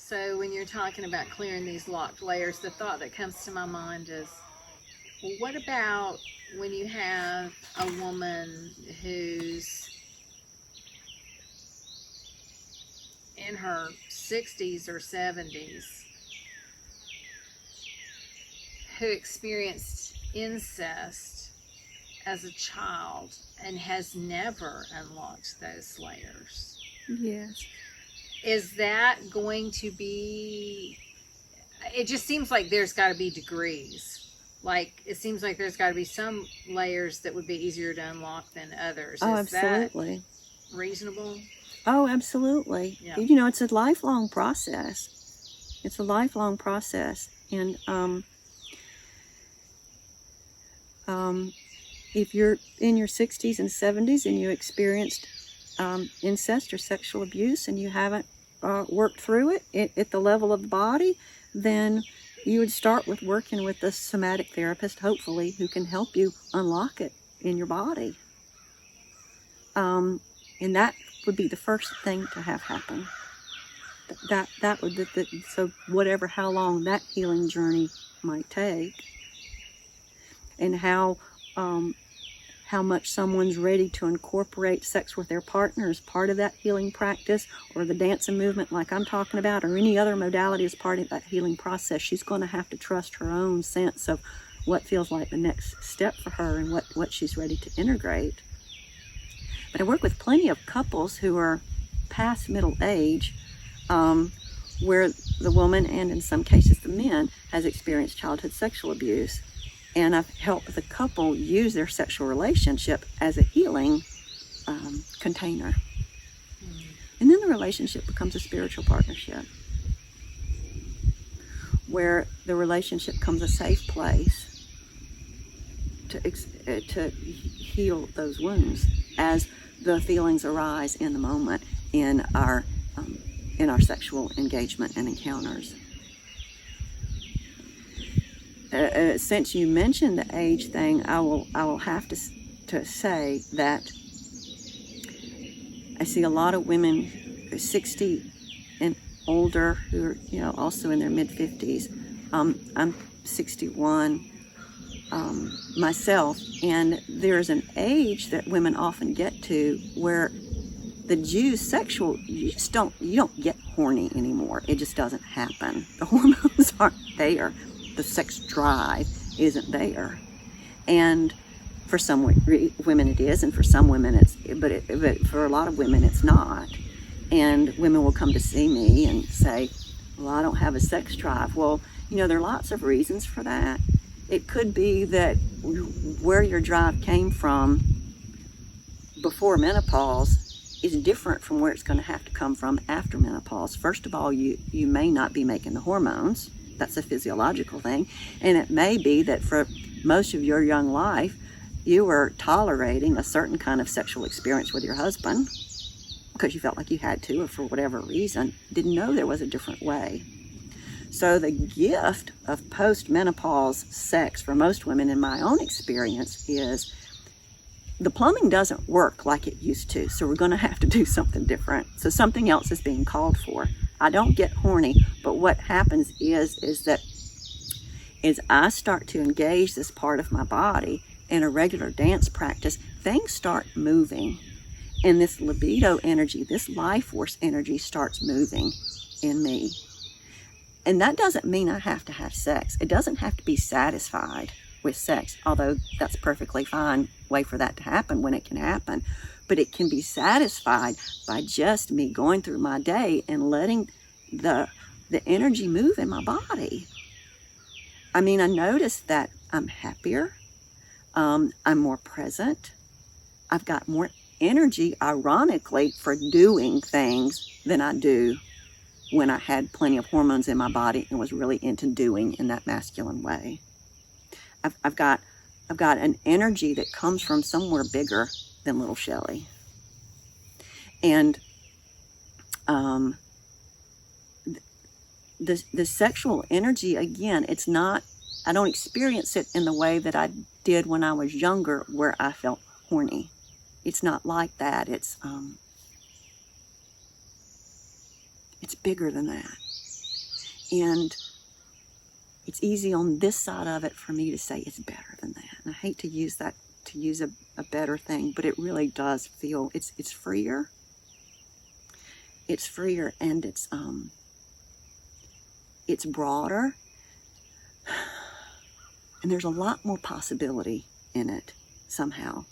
So when you're talking about clearing these locked layers, the thought that comes to my mind is, well, what about when you have a woman who's in her 60s or 70s who experienced incest as a child and has never unlocked those layers? Yes. Is that going to be, it just seems like there's got to be degrees. Like, it seems like there's got to be some layers that would be easier to unlock than others. Oh, Is absolutely. that reasonable? Oh, absolutely. Yeah. You know, it's a lifelong process. It's a lifelong process. And if you're in your 60s and 70s and you experienced incest or sexual abuse and you haven't worked through it at the level of the body, then you would start with working with a somatic therapist, hopefully, who can help you unlock it in your body. And that would be the first thing to have happen. That would be so whatever, how long that healing journey might take, and how much someone's ready to incorporate sex with their partner as part of that healing practice, or the dance and movement like I'm talking about, or any other modality as part of that healing process. She's going to have to trust her own sense of what feels like the next step for her and what she's ready to integrate. But I work with plenty of couples who are past middle age, where the woman, and in some cases the men, has experienced childhood sexual abuse. And I've helped the couple use their sexual relationship as a healing container. And then the relationship becomes a spiritual partnership, where the relationship becomes a safe place to heal those wounds as the feelings arise in the moment in our sexual engagement and encounters. Since you mentioned the age thing, I will have to say that I see a lot of women 60 and older who are also in their mid-50s. I'm 61 myself, and there's an age that women often get to where the juice, you don't get horny anymore. It just doesn't happen. The hormones aren't there. The sex drive isn't there. And for some women it is, and for some women but for a lot of women it's not. And women will come to see me and say, well, I don't have a sex drive. Well, there are lots of reasons for that. It could be that where your drive came from before menopause is different from where it's going to have to come from after menopause. First of all, you may not be making the hormones. That's a physiological thing. And it may be that for most of your young life, you were tolerating a certain kind of sexual experience with your husband because you felt like you had to, or for whatever reason, didn't know there was a different way. So the gift of post-menopause sex for most women, in my own experience, is the plumbing doesn't work like it used to. So we're going to have to do something different. So something else is being called for. I don't get horny, but what happens is that I start to engage this part of my body in a regular dance practice, things start moving. And this libido energy, this life force energy starts moving in me. And that doesn't mean I have to have sex. It doesn't have to be satisfied with sex, although that's a perfectly fine way for that to happen when it can happen. But it can be satisfied by just me going through my day and letting the energy move in my body. I mean, I notice that I'm happier. I'm more present. I've got more energy, ironically, for doing things than I do when I had plenty of hormones in my body and was really into doing in that masculine way. I've got an energy that comes from somewhere bigger than little Shelley. And the sexual energy, again, it's not, I don't experience it in the way that I did when I was younger, where I felt horny. It's not like that. It's bigger than that. And it's easy on this side of it for me to say it's better than that. And I hate to use that, to use a better thing, but it really does feel, it's freer. It's freer, and it's broader. And there's a lot more possibility in it, somehow,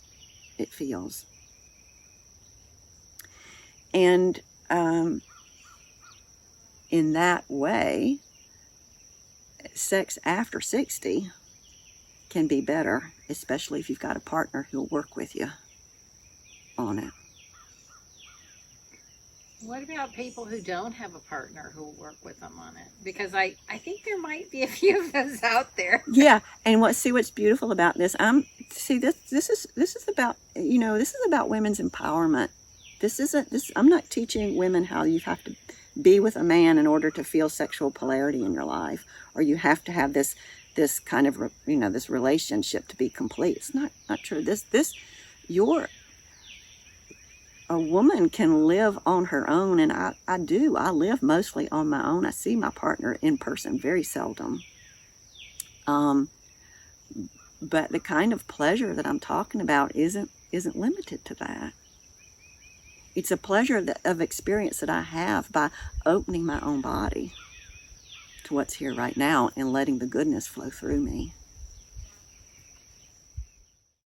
it feels. And in that way, sex after 60 can be better, especially if you've got a partner who'll work with you on it. What about people who don't have a partner who will work with them on it? Because I think there might be a few of those out there. Yeah, and what's beautiful about this? This is about, this is about women's empowerment. I'm not teaching women how you have to be with a man in order to feel sexual polarity in your life, or you have to have this kind of this relationship to be complete. It's not true. A woman can live on her own, and I do. I live mostly on my own. I see my partner in person very seldom. But the kind of pleasure that I'm talking about isn't limited to that. It's a pleasure of experience that I have by opening my own body to what's here right now and letting the goodness flow through me.